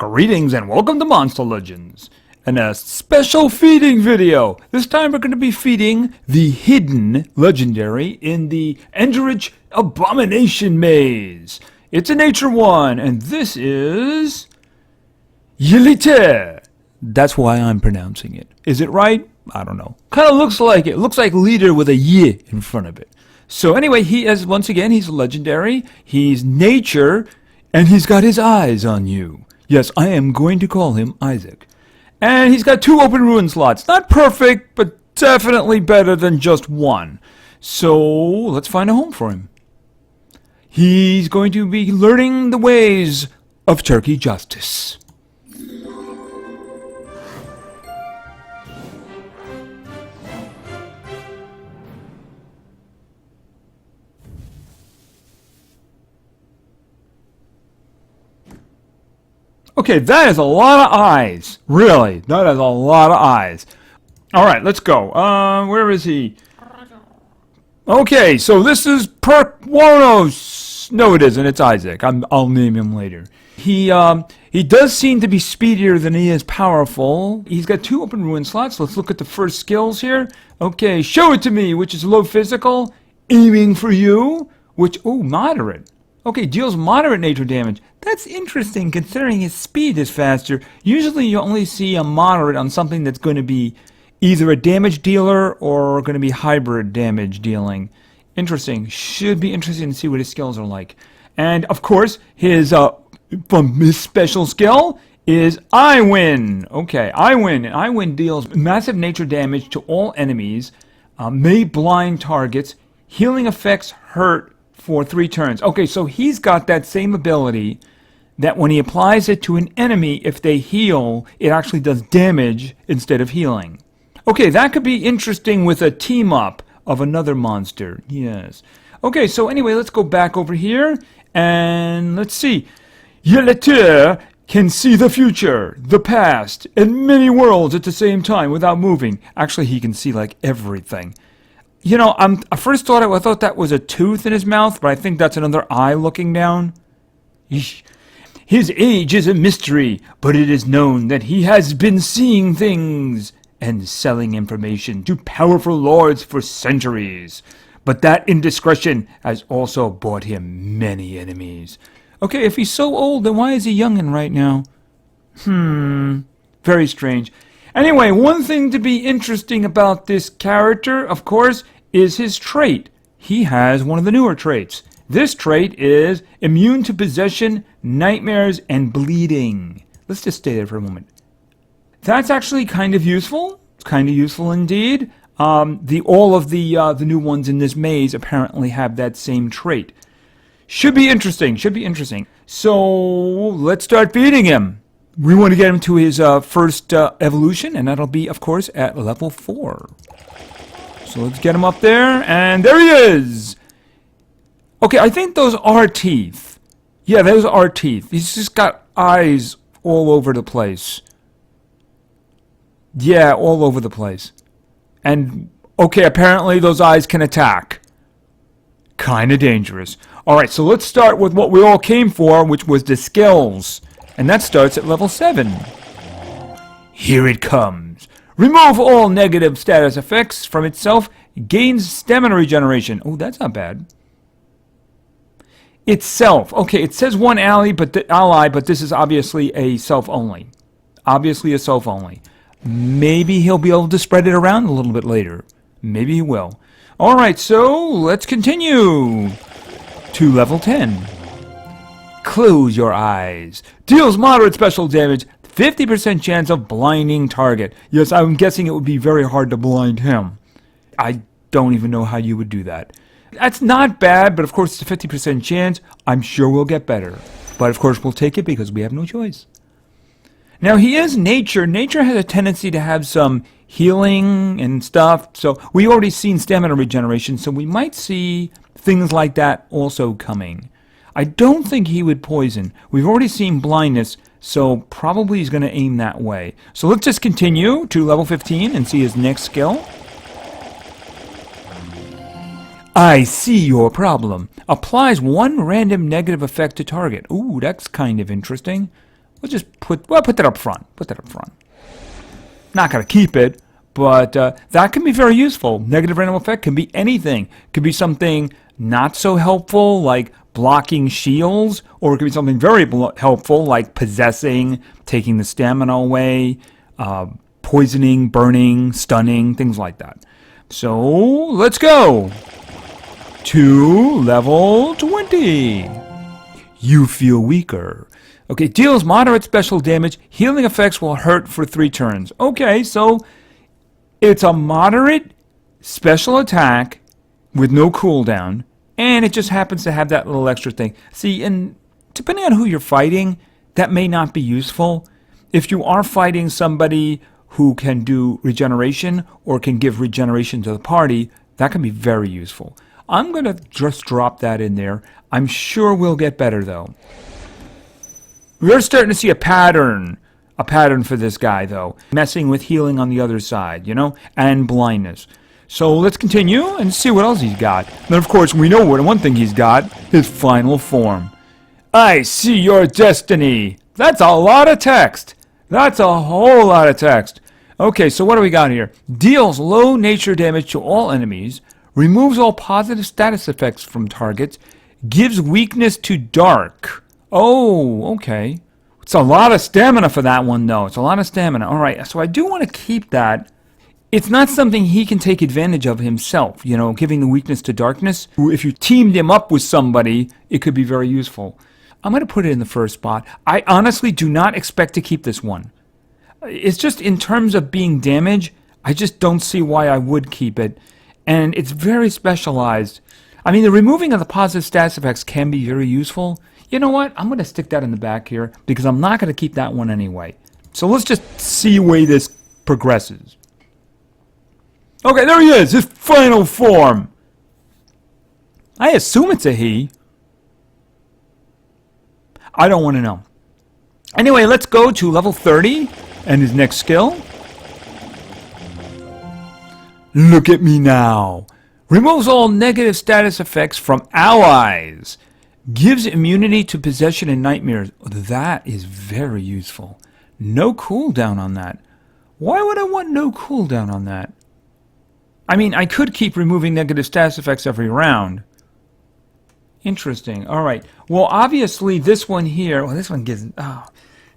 Greetings and welcome to Monster Legends, and a special feeding video. This time we're going to be feeding the hidden legendary in the Enderich Abomination Maze. It's a nature one, and this is Yilitre. That's why I'm pronouncing it. Is it right? I don't know. Kind of looks like it. Looks like liter with a y in front of it. So anyway, once again, he's legendary. He's nature, and he's got his eyes on you. Yes, I am going to call him Isaac. And he's got 2 open ruin slots. Not perfect, but definitely better than just one. So let's find a home for him. He's going to be learning the ways of turkey justice. Okay, that is a lot of eyes. Really, that is a lot of eyes. All right, let's go. Where is he? Okay, so this is Perk Warnos. No, it isn't. It's Isaac. I'll name him later. He does seem to be speedier than he is powerful. He's got 2 open ruin slots. Let's look at the first skills here. Okay, show it to me, which is low physical. Aiming for you, which, moderate. Okay, deals moderate nature damage. That's interesting considering his speed is faster. Usually you only see a moderate on something that's going to be either a damage dealer or going to be hybrid damage dealing. Interesting. Should be interesting to see what his skills are like. And of course, his special skill is I Win. Okay, I Win. And I Win deals massive nature damage to all enemies, may blind targets, healing effects hurt for 3 turns. Okay, so he's got that same ability that when he applies it to an enemy, if they heal, it actually does damage instead of healing. Okay, that could be interesting with a team-up of another monster. Yes. Okay, so anyway, let's go back over here, and let's see. Yilitre can see the future, the past, and many worlds at the same time without moving. Actually, he can see, like, everything. You know, I first thought I thought that was a tooth in his mouth, but I think that's another eye looking down. Eesh. His age is a mystery, but it is known that he has been seeing things and selling information to powerful lords for centuries. But that indiscretion has also bought him many enemies. Okay, if he's so old, then why is he youngin' right now? Very strange. Anyway, one thing to be interesting about this character, of course, is his trait. He has one of the newer traits. This trait is immune to possession, nightmares, and bleeding. Let's just stay there for a moment. That's actually kind of useful. It's kind of useful indeed. All of the new ones in this maze apparently have that same trait. Should be interesting. Should be interesting. So let's start feeding him. We want to get him to his first evolution, and that'll be, of course, at level 4. So let's get him up there, and there he is! Okay, I think those are teeth. Yeah, those are teeth. He's just got eyes all over the place. Yeah, all over the place. And, okay, apparently those eyes can attack. Kinda dangerous. Alright, so let's start with what we all came for, which was the skills. And that starts at level 7. Here it comes. Remove all negative status effects from itself. Gains stamina regeneration. Oh, that's not bad. Itself. Okay, it says one ally, but this is obviously a self only. Obviously a self only. Maybe he'll be able to spread it around a little bit later. Maybe he will. Alright, so let's continue to level 10. Close your eyes. Deals moderate special damage. 50% chance of blinding target. Yes, I'm guessing it would be very hard to blind him. I don't even know how you would do that. That's not bad, but of course it's a 50% chance. I'm sure we'll get better. But of course we'll take it because we have no choice. Now he is nature. Nature has a tendency to have some healing and stuff. So we already seen stamina regeneration, so we might see things like that also coming. I don't think he would poison. We've already seen blindness, so probably he's going to aim that way. So let's just continue to level 15 and see his next skill. I see your problem. Applies one random negative effect to target. Ooh, that's kind of interesting. We'll just put that up front. Put that up front. Not going to keep it, but that can be very useful. Negative random effect can be anything. Could be something not so helpful, like blocking shields, or it could be something very helpful, like possessing, taking the stamina away, poisoning, burning, stunning, things like that. So, let's go to level 20. You feel weaker. Okay, deals moderate special damage. Healing effects will hurt for 3 turns. Okay, so it's a moderate special attack with no cooldown, and it just happens to have that little extra thing. See, and depending on who you're fighting, that may not be useful. If you are fighting somebody who can do regeneration or can give regeneration to the party, that can be very useful. I'm going to just drop that in there. I'm sure we'll get better, though. We're starting to see a pattern for this guy, though. Messing with healing on the other side, you know, and blindness. So let's continue and see what else he's got. Then, of course, we know one thing he's got, his final form. I see your destiny. That's a lot of text. That's a whole lot of text. Okay, so what do we got here? Deals low nature damage to all enemies, removes all positive status effects from targets, gives weakness to dark. Oh, okay. It's a lot of stamina for that one, though. It's a lot of stamina. All right, so I do want to keep that. It's not something he can take advantage of himself, you know, giving the weakness to darkness. If you teamed him up with somebody, it could be very useful. I'm going to put it in the first spot. I honestly do not expect to keep this one. It's just in terms of being damage, I just don't see why I would keep it. And it's very specialized. I mean, the removing of the positive stats effects can be very useful. You know what? I'm going to stick that in the back here because I'm not going to keep that one anyway. So let's just see where this progresses. Okay, there he is, his final form. I assume it's a he. I don't want to know. Anyway, let's go to level 30 and his next skill. Look at me now. Removes all negative status effects from allies. Gives immunity to possession and nightmares. That is very useful. No cooldown on that. Why would I want no cooldown on that? I mean, I could keep removing negative status effects every round. Interesting. All right. Well, obviously, this one here... Well, this one gives... Oh,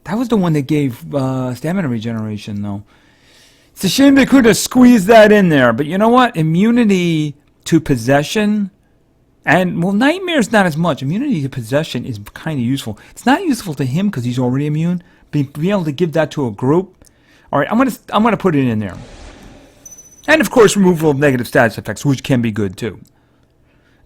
that was the one that gave stamina regeneration, though. It's a shame they could have squeezed that in there. But you know what? Immunity to possession... And, well, nightmare's not as much. Immunity to possession is kind of useful. It's not useful to him because he's already immune. Be able to give that to a group. All right, I'm gonna put it in there. And, of course, removal of negative status effects, which can be good, too.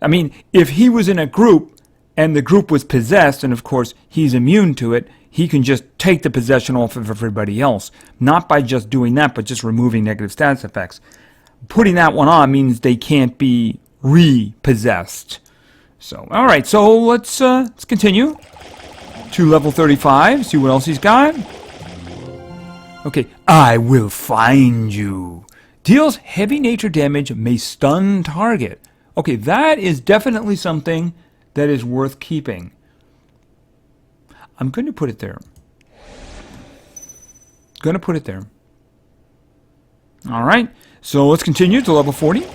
I mean, if he was in a group and the group was possessed, and, of course, he's immune to it, he can just take the possession off of everybody else. Not by just doing that, but just removing negative status effects. Putting that one on means they can't be repossessed. So, all right, so let's continue to level 35, see what else he's got. Okay, I will find you. Deals heavy nature damage, may stun target. Okay, that is definitely something that is worth keeping. I'm going to put it there. All right, so let's continue to level 40.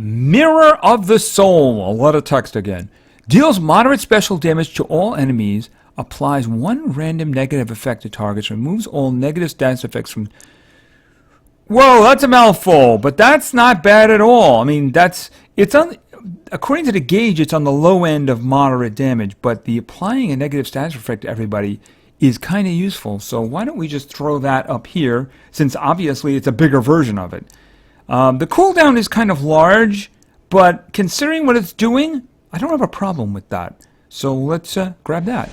Mirror of the Soul. A lot of text again. Deals moderate special damage to all enemies. Applies one random negative effect to targets. Removes all negative status effects from... Whoa, that's a mouthful. But that's not bad at all. I mean, according to the gauge, it's on the low end of moderate damage. But the applying a negative status effect to everybody is kind of useful. So why don't we just throw that up here, since obviously it's a bigger version of it. The cooldown is kind of large, but considering what it's doing, I don't have a problem with that. So let's grab that.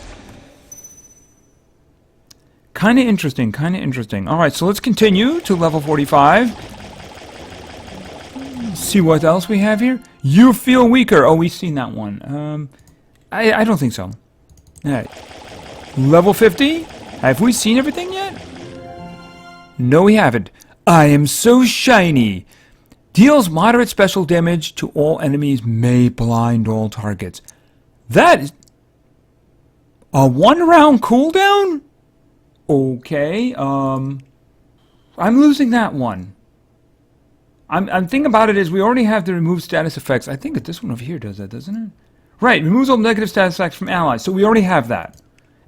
Kind of interesting, All right, so let's continue to level 45. See what else we have here. You feel weaker. Oh, we've seen that one. I don't think so. All right. Level 50. Have we seen everything yet? No, we haven't. I am so shiny. Deals moderate special damage to all enemies, may blind all targets. That is... A 1-round cooldown? Okay, I'm losing that one. I'm thinking about it is we already have the remove status effects. I think that this one over here does that, doesn't it? Right, removes all negative status effects from allies. So we already have that.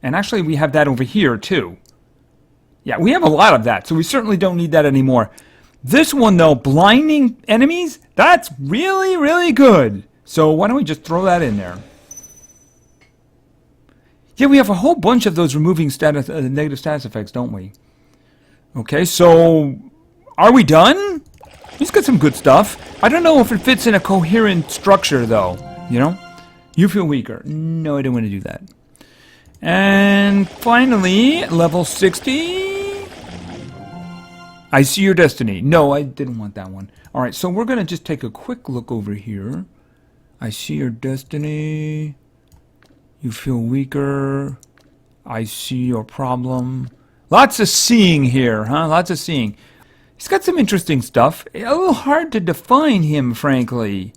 And actually we have that over here too. Yeah, we have a lot of that, so we certainly don't need that anymore. This one though, blinding enemies, that's really, really good. So why don't we just throw that in there? Yeah, we have a whole bunch of those removing status, negative status effects, don't we? Okay, so are we done? He's got some good stuff. I don't know if it fits in a coherent structure though, you know? You feel weaker. No, I don't want to do that. And finally, level 60. I see your destiny. No, I didn't want that one. Alright, so we're going to just take a quick look over here. I see your destiny. You feel weaker. I see your problem. Lots of seeing here, huh? Lots of seeing. He's got some interesting stuff. A little hard to define him, frankly.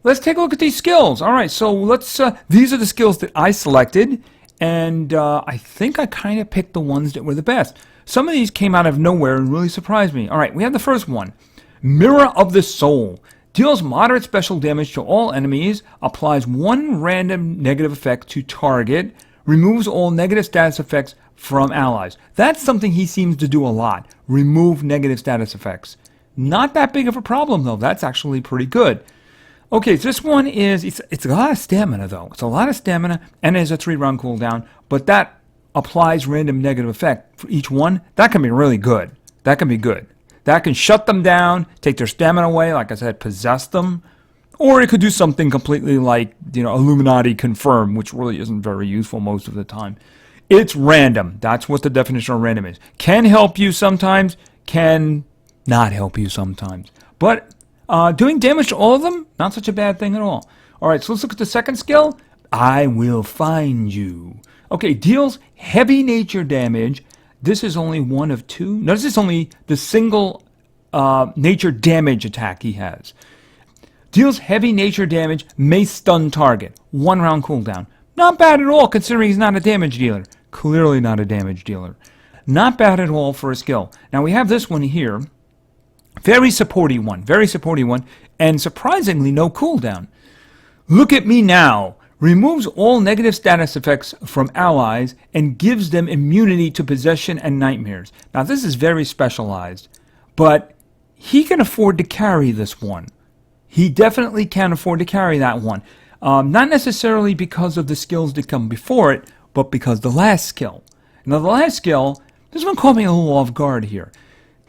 Let's take a look at these skills. Alright, so let's... these are the skills that I selected. And I think I kind of picked the ones that were the best. Some of these came out of nowhere and really surprised me. Alright, we have the first one. Mirror of the Soul. Deals moderate special damage to all enemies. Applies one random negative effect to target. Removes all negative status effects from allies. That's something he seems to do a lot. Remove negative status effects. Not that big of a problem though. That's actually pretty good. Okay, so this one is, it's a lot of stamina though. It's a lot of stamina and it has a 3-round cooldown, but that applies random negative effect for each one. That can be really good. That can be good. That can shut them down, take their stamina away, like I said, possess them. Or it could do something completely like, you know, Illuminati confirm, which really isn't very useful most of the time. It's random. That's what the definition of random is. Can help you sometimes, can not help you sometimes. But doing damage to all of them, not such a bad thing at all. Alright, so let's look at the second skill. I will find you. Okay, deals heavy nature damage. This is only one of two. Notice this is only the single nature damage attack he has. Deals heavy nature damage, may stun target. 1-round cooldown. Not bad at all, considering he's not a damage dealer. Clearly not a damage dealer. Not bad at all for a skill. Now we have this one here. Very supporty one, and surprisingly no cooldown. Look at me now. Removes all negative status effects from allies and gives them immunity to possession and nightmares. Now this is very specialized, but he can afford to carry this one. He definitely can afford to carry that one. Not necessarily because of the skills that come before it, but because the last skill. Now the last skill, this one caught me a little off guard here.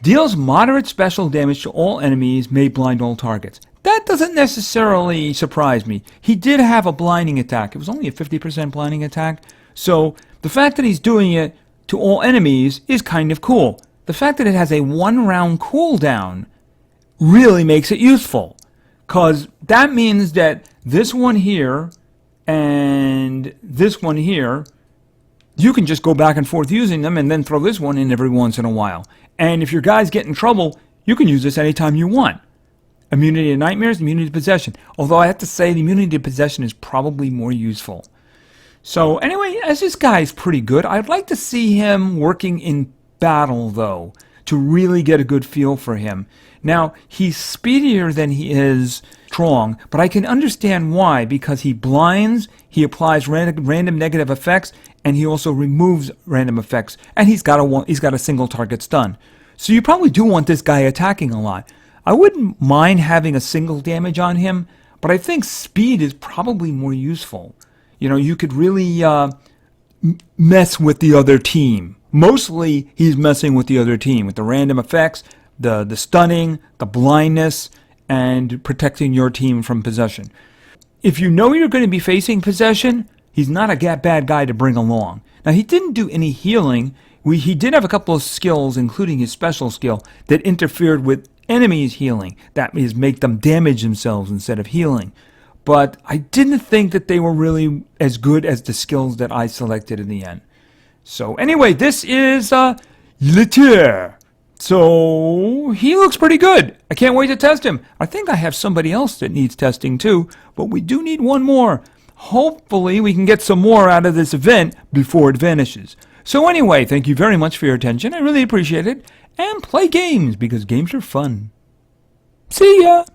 Deals moderate special damage to all enemies, may blind all targets. That doesn't necessarily surprise me. He did have a blinding attack. It was only a 50% blinding attack. So the fact that he's doing it to all enemies is kind of cool. The fact that it has a 1-round cooldown really makes it useful. Because that means that this one here and this one here, you can just go back and forth using them and then throw this one in every once in a while. And if your guys get in trouble, you can use this anytime you want. Immunity to nightmares, immunity to possession. Although I have to say the immunity to possession is probably more useful. So anyway, as this guy's pretty good. I'd like to see him working in battle though, to really get a good feel for him. Now, he's speedier than he is strong, but I can understand why, because he blinds, he applies random negative effects, and he also removes random effects, and he's got a single target stun. So you probably do want this guy attacking a lot. I wouldn't mind having a single damage on him, but I think speed is probably more useful. You know, you could really mess with the other team. Mostly, he's messing with the other team, with the random effects, the stunning, the blindness, and protecting your team from possession. If you know you're going to be facing possession, he's not a bad guy to bring along. Now, he didn't do any healing. He did have a couple of skills, including his special skill, that interfered with enemies healing. That is, make them damage themselves instead of healing. But I didn't think that they were really as good as the skills that I selected in the end. So anyway, this is Yilitre. So he looks pretty good. I can't wait to test him. I think I have somebody else that needs testing too, but we do need one more. hopefully we can get some more out of this event before it vanishes. So anyway, thank you very much for your attention. I really appreciate it. And play games, because games are fun. See ya!